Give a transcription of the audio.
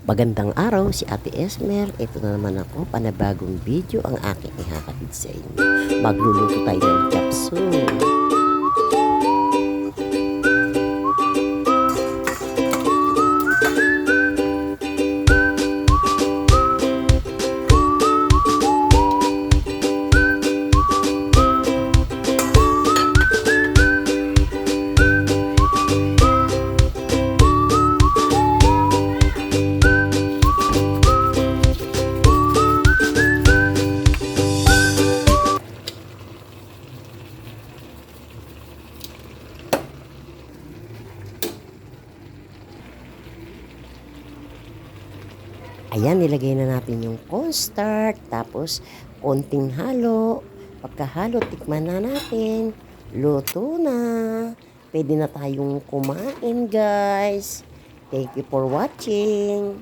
Magandang araw, si Ate Esmer. Ito na naman ako, panabagong video ang aking ihahatid sa inyo. Magluluto tayo ng chop suey. Ayan, nilagay na natin yung cornstarch, tapos konting halo. Pagkahalo, tikman na natin. Luto na. Pwede na tayong kumain, guys. Thank you for watching.